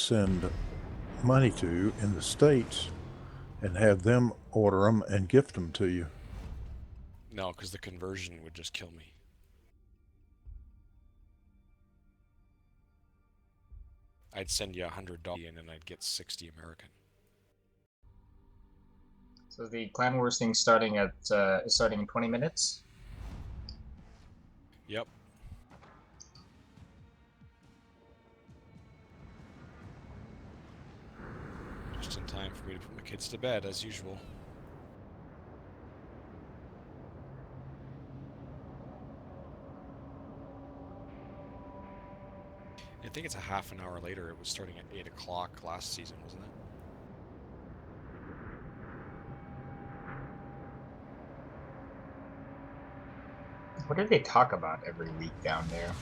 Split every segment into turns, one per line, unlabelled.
send money to in the States and have them order them and gift them to you.
No, because the conversion would just kill me. I'd send you $100 and I'd get 60 American.
So the Clan Wars thing starting in 20 minutes.
Yep. Just in time for me to put my kids to bed, as usual. I think it's a half an hour later. It was starting at 8 o'clock last season, wasn't it?
What do they talk about every week down there?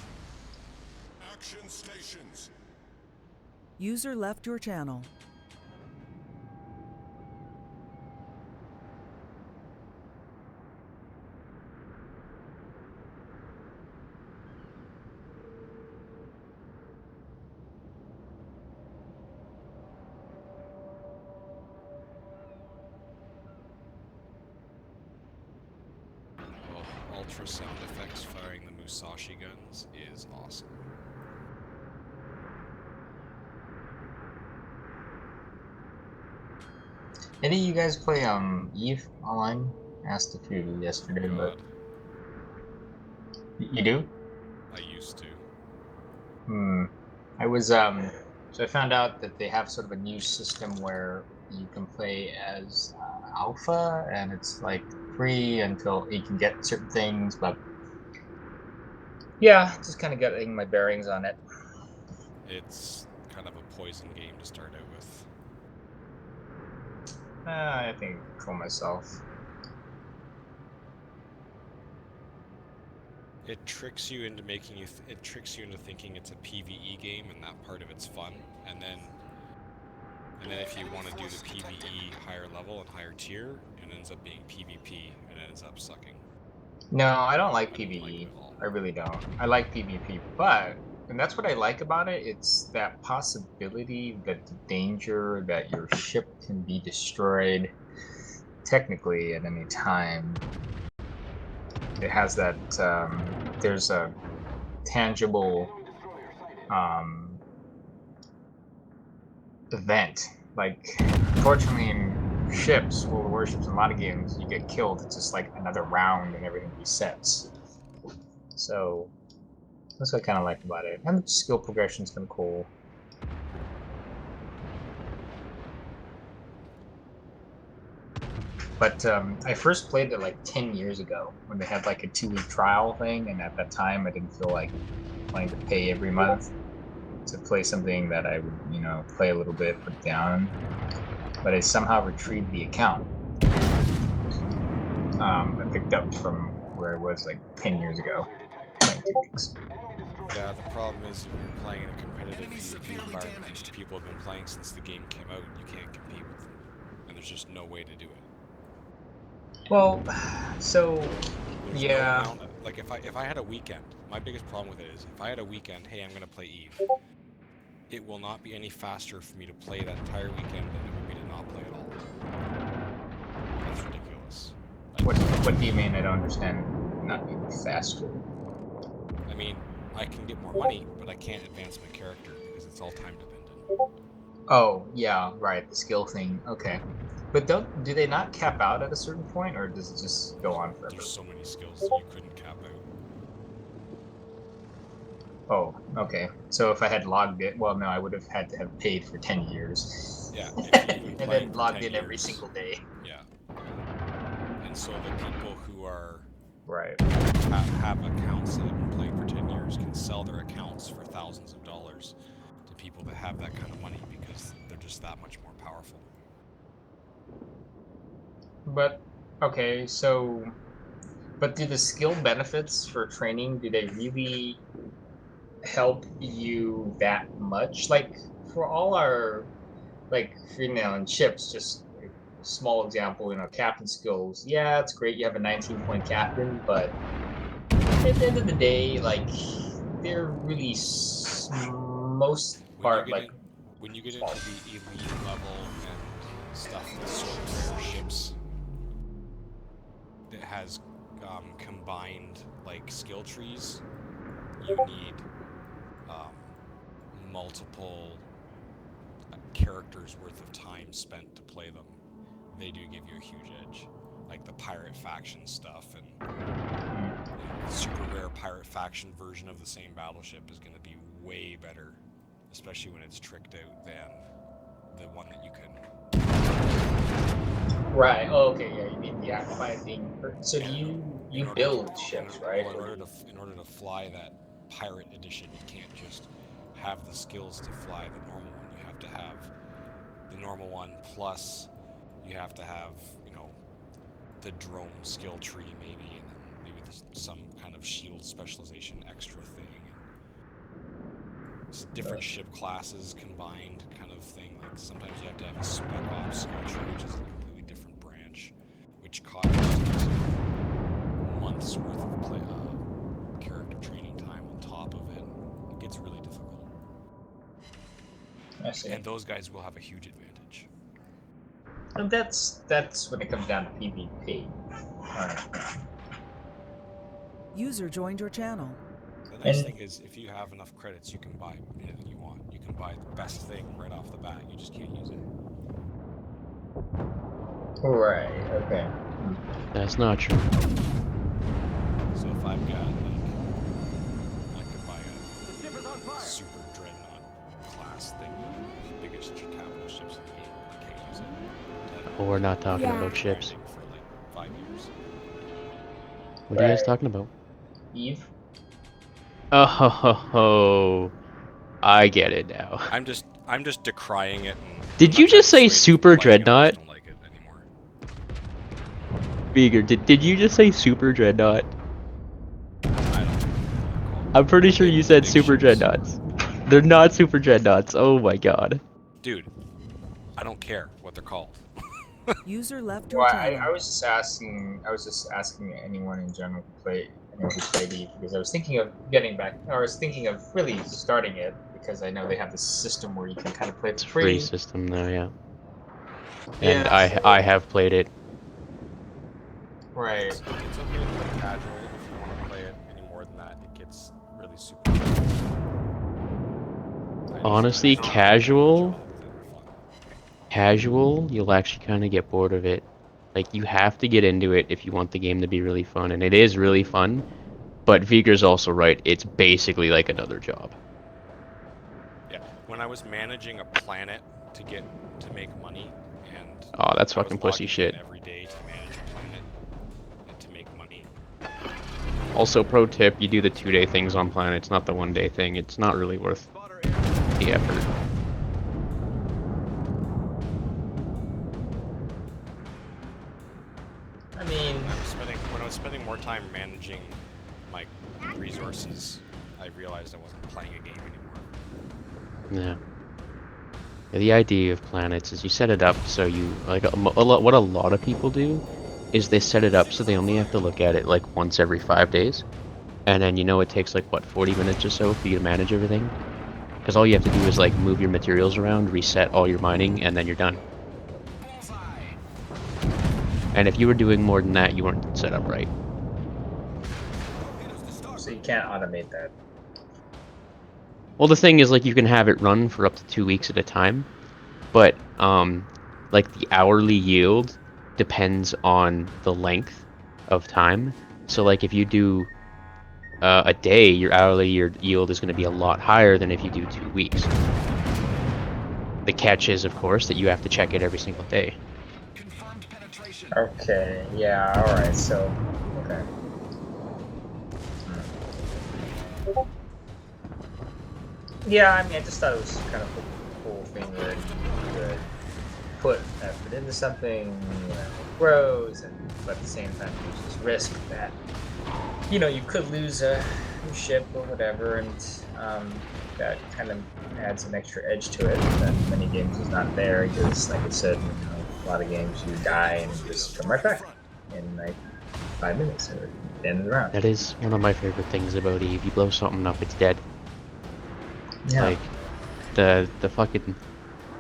Action stations.
User left your channel.
Oh, ultra sound effects firing the Musashi guns is awesome.
Any of you guys play Eve online? I asked a few yesterday, but you do?
I used to.
I was so I found out that they have sort of a new system where you can play as alpha, and it's like free until you can get certain things, but yeah, just kind of getting my bearings on it.
It's kind of a poison game to start out with.
I think I can control myself.
It tricks you into making you. It tricks you into thinking it's a PVE game, and that part of it's fun. And then if you want to do the PVE higher level and higher tier, it ends up being PvP, and it ends up sucking.
No, I don't like
I don't
PvE.
like it at all.
I really don't. I like PvP, but and that's what I like about it. It's that possibility, that the danger that your ship can be destroyed technically at any time. It has that. There's a tangible event. Like, fortunately, in ships, World of Warships, in a lot of games, you get killed. It's just like another round and everything resets. So that's what I kind of like about it. And the skill progression's been cool. But I first played it like 10 years ago when they had like a 2-week trial thing, and at that time I didn't feel like wanting to pay every month to play something that I would, play a little bit, put down. But I somehow retrieved the account I picked up from where I was like 10 years ago, playing 2 weeks.
Yeah, the problem is if you're playing in a competitive PvP environment, which people have been playing since the game came out, you can't compete with them. And there's just no way to do it.
Well, so
There's
yeah.
No amount, like if I had a weekend, my biggest problem with it is if I had a weekend, hey, I'm gonna play Eve. It will not be any faster for me to play that entire weekend than it would be to not play at all. That's ridiculous.
What do you mean? I don't understand. Not being faster.
I mean, I can get more money, but I can't advance my character because it's all time dependent.
Oh yeah, right. The skill thing. Okay. But do they not cap out at a certain point, or does it just go on forever?
There's so many skills that you couldn't cap out.
Oh, okay. So if I had logged it, well, no, I would have had to have paid for 10 years.
Yeah, if you've been
and
playing
then
for
logged
10
in every
years,
single day.
Yeah. And so the people who are
right
have accounts that have been playing for 10 years can sell their accounts for thousands of dollars to people that have that kind of money because they're just that much more powerful.
But okay, so but do the skill benefits for training, do they really help you that much? Like for all our and ships, just a small example, captain skills. Yeah, it's great you have a 19-point captain, but at the end of the day, like they're really most part like
when you get into the elite level and stuff with sort of ships that has combined like skill trees, you need multiple characters worth of time spent to play them. They do give you a huge edge, like the pirate faction stuff, and the super rare pirate faction version of the same battleship is going to be way better, especially when it's tricked out, than the one that you can.
Right. Oh, okay. Yeah. You mean the amplified thing? So do you build ships, right?
Well, in order to fly that pirate edition, you can't just have the skills to fly the normal one. You have to have the normal one plus you have to have, the drone skill tree maybe, and then maybe some kind of shield specialization extra thing. It's different ship classes combined kind of thing. Like sometimes you have to have a spec ops skill tree, which is a completely different branch, which costs months worth of character training time on top of it. It gets really difficult.
I see.
And those guys will have a huge advantage.
And that's when it comes down to PvP. Alright.
User joined your channel.
The nice thing is, if you have enough credits, you can buy anything you want. You can buy the best thing right off the bat. You just can't use it.
Right. Okay.
That's not true.
So if I've got, I could buy a super dreadnought class thing, the biggest capital ships in the game. I can't use it.
But we're not talking
Yeah.
about ships.
For like 5 years.
What are you guys
Right.
talking about?
Eve.
Oh, ho, ho, ho. I get it now.
I'm just decrying it. And
Did
I'm
you
not
just say
afraid of
Super
playing it, I just
Dreadnought?
don't like it anymore.
Beager, did you just say Super Dreadnought?
I don't know.
I'm pretty sure you said
Big
Super
ships.
Dreadnoughts. They're not Super Dreadnoughts. Oh my god.
Dude, I don't care what they're called.
User left your
Well,
channel.
I was just asking. I was just asking anyone in general anyone who played Eve, because I was thinking of getting back. Or I was thinking of really starting it because I know they have this system where you can kind of play it
It's a
for
free
free.
system though, yeah. And
Yeah.
I have played it.
Right.
It's okay to play casual. If you want to play it any more than that, it gets really super.
Honestly, casual, you'll actually kind of get bored of it. Like, you have to get into it if you want the game to be really fun, and it is really fun, but Viger's also right, it's basically like another job.
Yeah, when I was managing a planet to make money, and
Oh, that's
I was
fucking pussy
logging
shit.
in every day to manage a planet and to make money.
Also, pro tip, you do the 2-day things on planets, not the 1-day thing. It's not really worth the effort.
I mean,
When I was spending more time managing my resources, I realized I wasn't playing a game anymore.
Yeah, the idea of planets is you set it up so you, like, what a lot of people do is they set it up so they only have to look at it like once every 5 days. And then it takes like, what, 40 minutes or so for you to manage everything? Because all you have to do is like move your materials around, reset all your mining, and then you're done. And if you were doing more than that, you weren't set up right.
so you can't automate that.
Well, the thing is, like, you can have it run for up to 2 weeks at a time, but like the hourly yield depends on the length of time. So like if you do a day, your hourly yield is going to be a lot higher than if you do 2 weeks. The catch is, of course, that you have to check it every single day.
Okay. Yeah. All right. So. Okay. Yeah. I mean, I just thought it was kind of a cool thing where you could put effort into something, it grows, and but at the same time, there's this risk that you could lose a ship or whatever, and that kind of adds an extra edge to it that many games is not there, because like I said, a lot of games you die and you just come right back in like 5 minutes or the end of the round.
That is one of my favorite things about Eve. You blow something up, it's dead.
Yeah.
Like the fucking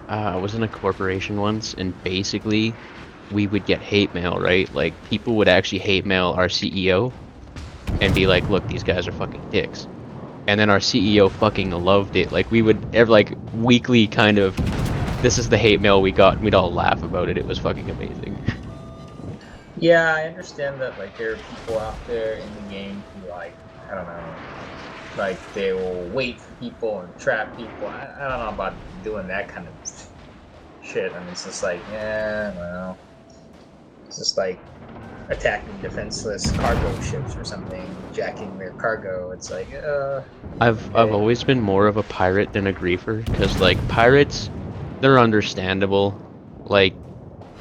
I was in a corporation once, and basically, we would get hate mail, right? Like, people would actually hate mail our CEO and be like, look, these guys are fucking dicks. And then our CEO fucking loved it. Like, we would, like, weekly kind of, this is the hate mail we got, and we'd all laugh about it. It was fucking amazing.
Yeah, I understand that like there are people out there in the game who like I don't know, like they will wait for people and trap people. I don't know about doing that kind of shit. I mean, it's just like, yeah, well, it's just like attacking defenseless cargo ships or something, jacking their cargo. It's like,
I've
okay.
always been more of a pirate than a griefer, because, like, pirates, they're understandable. Like,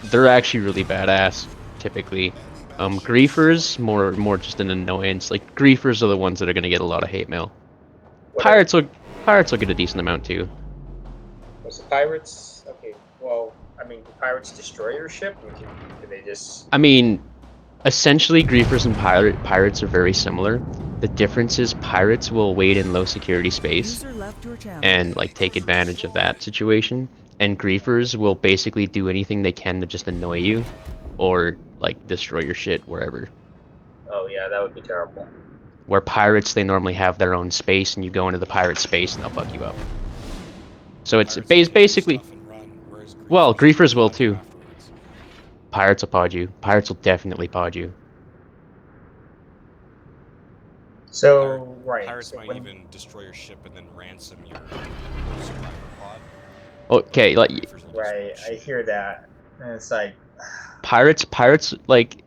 they're actually really badass, typically. Griefers, more just an annoyance. Like, griefers are the ones that are gonna get a lot of hate mail.
What are
Pirates will Pirates will get a decent amount too.
was the pirates? Okay, well, I mean, do pirates destroy your ship? Or do they just?
I mean, essentially, griefers and pirates are very similar. The difference is pirates will wait in low security space
User left your channel.
and like take advantage of that situation, and griefers will basically do anything they can to just annoy you or like destroy your shit wherever.
Oh yeah, that would be terrible.
Where pirates, they normally have their own space, and you go into the pirate space and they'll fuck you up. So it's
Pirates will take your
basically,
stuff and run, whereas
well, griefers will
pod you
too.
afterwards.
Pirates will pod you. Pirates will definitely pod you.
So right,
Pirates
so
might
when,
even destroy your ship and then ransom your survivor pod.
Okay, like
Griefers will just
right, I
shit.
hear that, and it's like,
pirates, like,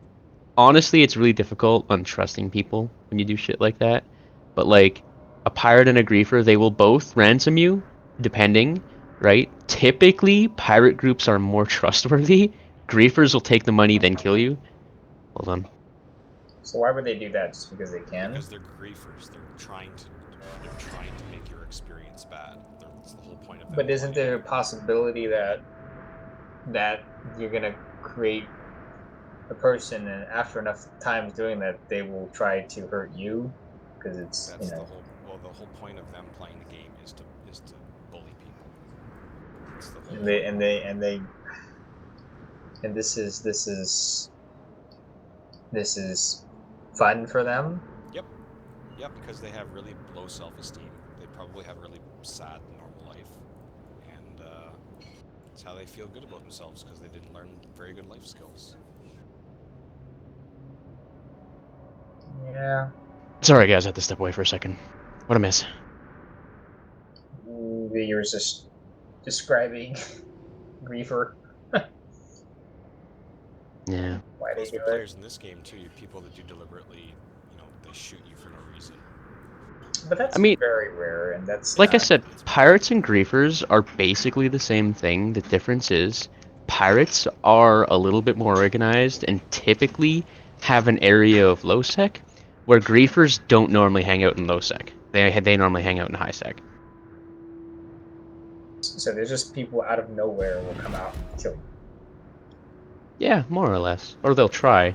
honestly, it's really difficult on trusting people when you do shit like that. But like a pirate and a griefer, they will both ransom you, depending, right? Typically, pirate groups are more trustworthy. Griefers will take the money then kill you. Hold on.
so why would they do that? Just because they can?
Because they're griefers. They're trying to make your experience bad. That's the whole point of them.
But isn't
wanting
there a
you-
possibility that you're gonna create a person, and after enough times doing that, they will try to hurt you? Because it's
That's the whole point of them playing the game is to bully people. That's the whole
and they
point.
and they and this is fun for them.
Yep, because they have really low self-esteem. They probably have a really sad normal life, and it's how they feel good about themselves because they didn't learn very good life skills.
Yeah.
Sorry, guys, I had to step away for a second. What a miss.
You're just describing griefer.
Yeah.
Why they
Most
do it?
players in this game too, people that do deliberately, they shoot you for no reason.
But that's
I mean,
very rare, and that's
like I
not-
said, pirates and griefers are basically the same thing. The difference is pirates are a little bit more organized and typically have an area of low sec, where griefers don't normally hang out in low sec. They normally hang out in high sec.
So there's just people out of nowhere will come out and kill you.
Yeah, more or less. Or they'll try.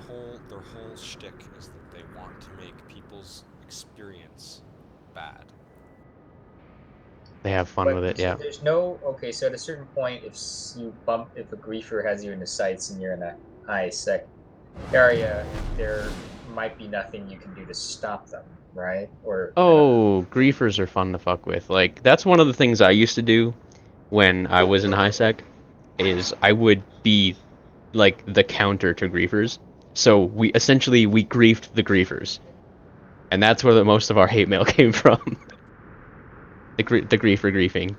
Their whole shtick is that they want to make people's experience bad.
They have fun
But
with it,
so
yeah.
there's no so at a certain point, if a griefer has you in the sights and you're in a high sec area, there might be nothing you can do to stop them, right? Or
Oh, griefers are fun to fuck with. Like, that's one of the things I used to do when I was in high sec, is I would be like the counter to griefers. So we griefed the griefers, and that's where most of our hate mail came from. the griefer griefing.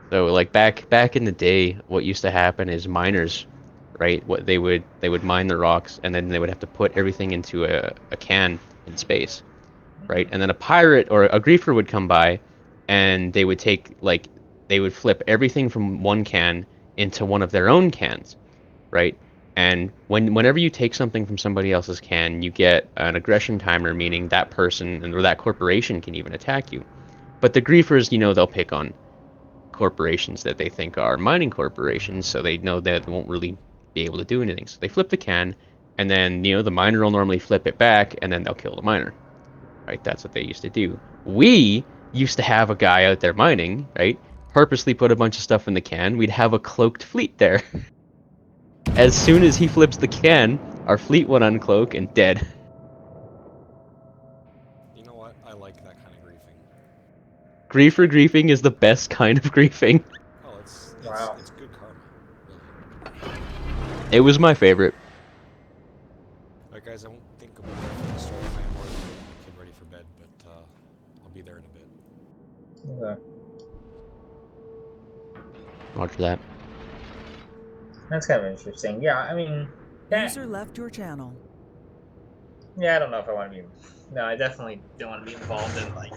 So like back in the day, what used to happen is miners, right? What they would mine the rocks, and then they would have to put everything into a can in space, right? And then a pirate or a griefer would come by, and they would they would flip everything from one can into one of their own cans, right? And whenever you take something from somebody else's can, you get an aggression timer, meaning that person or that corporation can even attack you. But the griefers, they'll pick on corporations that they think are mining corporations, so they know that they won't really be able to do anything. So they flip the can, and then the miner will normally flip it back, and then they'll kill the miner. Right? That's what they used to do. We used to have a guy out there mining, right? purposely put a bunch of stuff in the can, we'd have a cloaked fleet there. As soon as he flips the can, our fleet would uncloak and dead.
You know what? I like that kind of griefing.
Griefer griefing is the best kind of griefing.
Oh, it's
Wow.
it's good karma. Really.
It was my favorite.
Alright, guys, I won't think about the story time more than getting my kid ready for bed, but I'll be there in a bit.
Okay.
Roger that.
That's kind of interesting. Yeah, I mean,
User left your channel.
yeah, I don't know if I want to be. No, I definitely don't want to be involved in like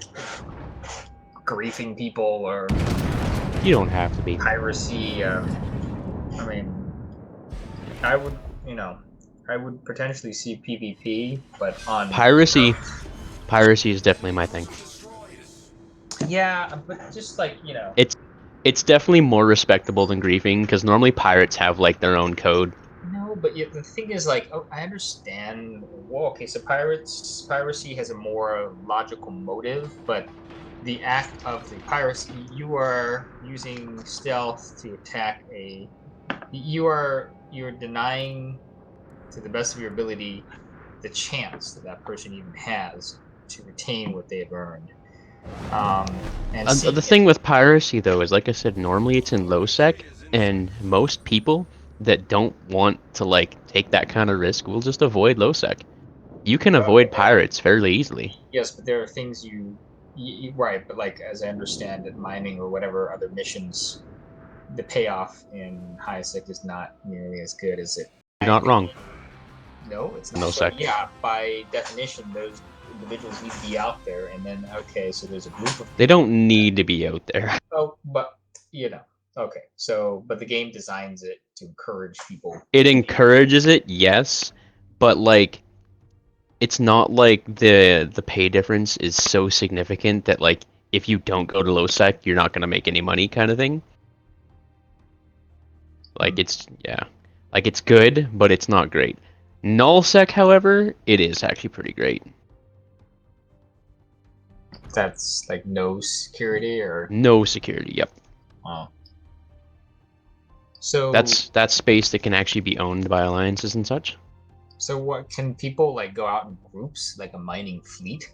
griefing people or
You don't have to be.
piracy. I mean, I would, I would potentially see PvP, but on
Piracy is definitely my thing.
Yeah, but just like
It's definitely more respectable than griefing, because normally pirates have like their own code.
no, but yet the thing is, like, oh, I understand. Well, okay, so piracy has a more logical motive, but the act of the piracy, you are using stealth to attack you're denying, to the best of your ability, the chance that that person even has to retain what they have earned. And
The thing with piracy, though, is like I said, normally it's in low sec, and most people that don't want to like take that kind of risk will just avoid low sec. You can avoid pirates fairly easily.
Yes, but there are things right, but like as I understand it, mining or whatever other missions, the payoff in high sec is not nearly as good as it.
You're not wrong.
No, it's not.
No
So,
sec.
yeah, by definition, those individuals need to be out there, and then okay, so there's a group of.
They don't need to be out there.
Oh, but okay. So, but the game designs it to encourage people.
It encourages it, yes, but like it's not like the pay difference is so significant that like if you don't go to low sec, you're not gonna make any money kind of thing. Like it's good, but it's not great. Null sec, however, it is actually pretty great.
That's like no security or.
No security, yep.
Oh. So
That's space that can actually be owned by alliances and such.
So what can people like go out in groups like a mining fleet?